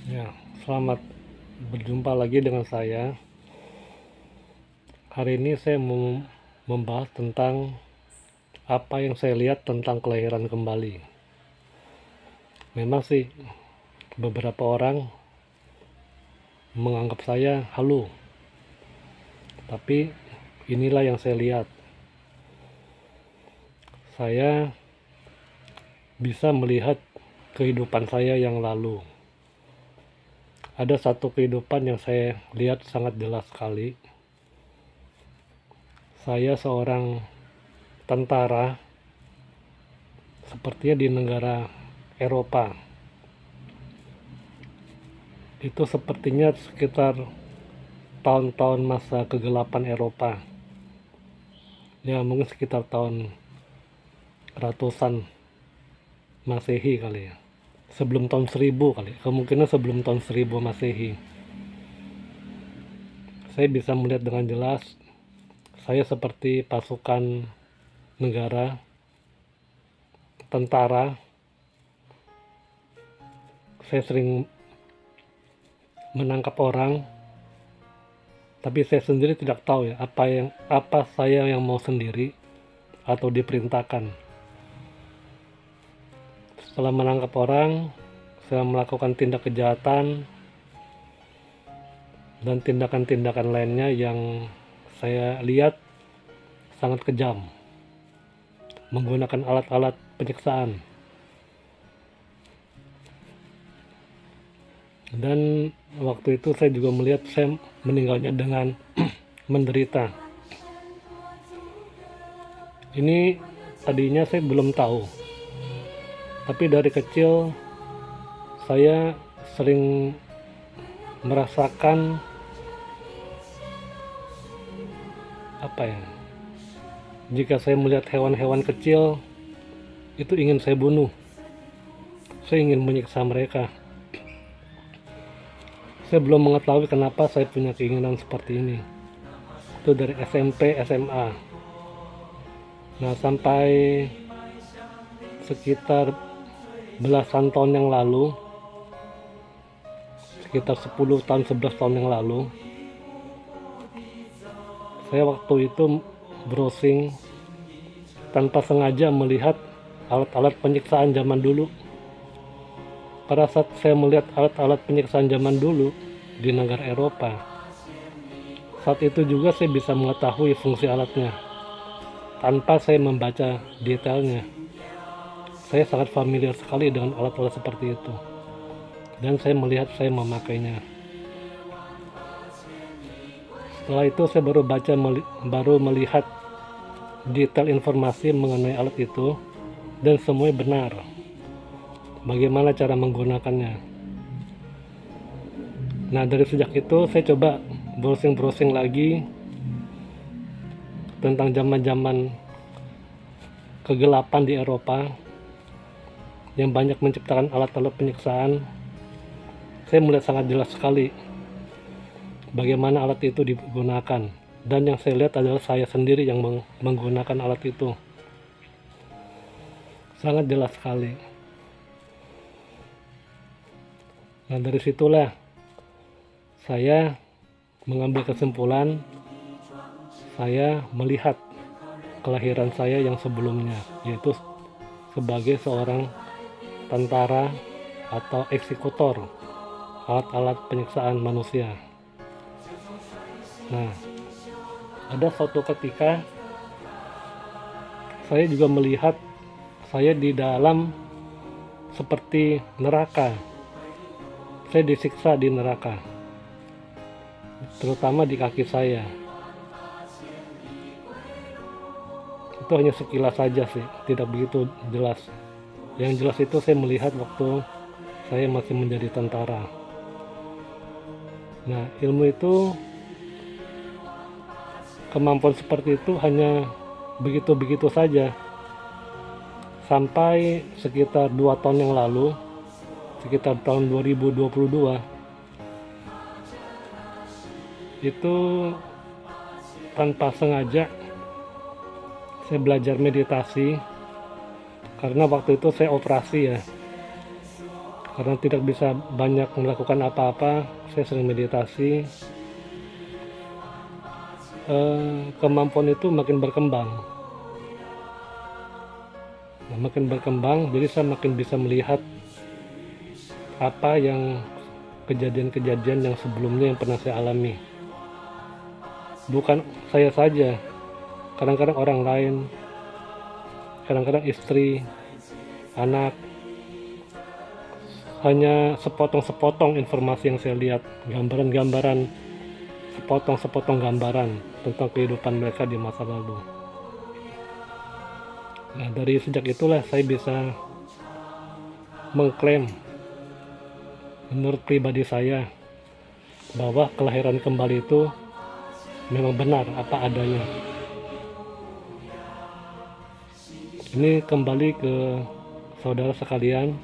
Ya, selamat berjumpa lagi dengan saya. Hari ini saya mau membahas tentang apa yang saya lihat tentang kelahiran kembali. Memang sih beberapa orang menganggap saya halu, tapi inilah yang saya lihat. Saya bisa melihat kehidupan saya yang lalu. Ada satu kehidupan yang saya lihat sangat jelas sekali. Saya seorang tentara, sepertinya di negara Eropa. Itu sepertinya sekitar tahun-tahun masa kegelapan Eropa. Ya, mungkin sekitar tahun ratusan Masehi kali ya. Sebelum tahun 1000 kali. Kemungkinan sebelum tahun 1000 Masehi. Saya bisa melihat dengan jelas saya seperti pasukan negara, tentara. Saya sering menangkap orang, tapi saya sendiri tidak tahu ya apa saya yang mau sendiri atau diperintahkan. Setelah menangkap orang, saya melakukan tindak kejahatan dan tindakan-tindakan lainnya yang saya lihat sangat kejam, menggunakan alat-alat penyiksaan. Dan waktu itu saya juga melihat saya meninggalnya dengan menderita. Ini tadinya saya belum tahu, tapi dari kecil saya sering merasakan jika saya melihat hewan-hewan kecil itu ingin saya bunuh. Saya ingin menyiksa mereka. Saya belum mengetahui kenapa saya punya keinginan seperti ini. Itu dari SMP, SMA. Nah, sampai sekitar belasan tahun yang lalu, sekitar 10 tahun, 11 tahun yang lalu, saya waktu itu browsing tanpa sengaja melihat alat-alat penyiksaan zaman dulu. Pada saat saya melihat alat-alat penyiksaan zaman dulu di negara Eropa, saat itu juga saya bisa mengetahui fungsi alatnya tanpa saya membaca detailnya. Saya sangat familiar sekali dengan alat-alat seperti itu, dan saya melihat saya memakainya. Setelah itu saya baru melihat detail informasi mengenai alat itu, dan semuanya benar. Bagaimana cara menggunakannya. Nah, dari sejak itu saya coba browsing lagi tentang zaman-zaman kegelapan di Eropa yang banyak menciptakan alat-alat penyiksaan. Saya melihat sangat jelas sekali bagaimana alat itu digunakan, dan yang saya lihat adalah saya sendiri yang menggunakan alat itu. Sangat jelas sekali. Nah, dari situlah saya mengambil kesimpulan, saya melihat kelahiran saya yang sebelumnya, yaitu sebagai seorang tentara atau eksekutor alat-alat penyiksaan manusia. Nah, ada suatu ketika saya juga melihat saya di dalam seperti neraka. Saya disiksa di neraka, terutama di kaki saya. Itu hanya sekilas saja sih, tidak begitu jelas. Yang jelas itu saya melihat waktu saya masih menjadi tentara. Nah, ilmu itu, kemampuan seperti itu hanya begitu-begitu saja. Sampai sekitar 2 tahun yang lalu, sekitar tahun 2022, itu tanpa sengaja saya belajar meditasi, karena waktu itu saya operasi ya. Karena tidak bisa banyak melakukan apa-apa, saya sering meditasi. Kemampuan itu makin berkembang. Nah, makin berkembang, jadi saya makin bisa melihat apa yang kejadian-kejadian yang sebelumnya yang pernah saya alami. Bukan saya saja, kadang-kadang orang lain, kadang-kadang istri, anak. Hanya sepotong-sepotong informasi yang saya lihat, gambaran-gambaran, sepotong-sepotong gambaran tentang kehidupan mereka di masa lalu. Nah, dari sejak itulah saya bisa mengklaim menurut pribadi saya bahwa kelahiran kembali itu memang benar apa adanya. Ini kembali ke saudara sekalian,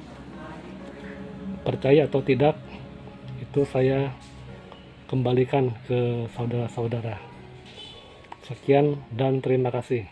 percaya atau tidak, itu saya kembalikan ke saudara-saudara. Sekian dan terima kasih.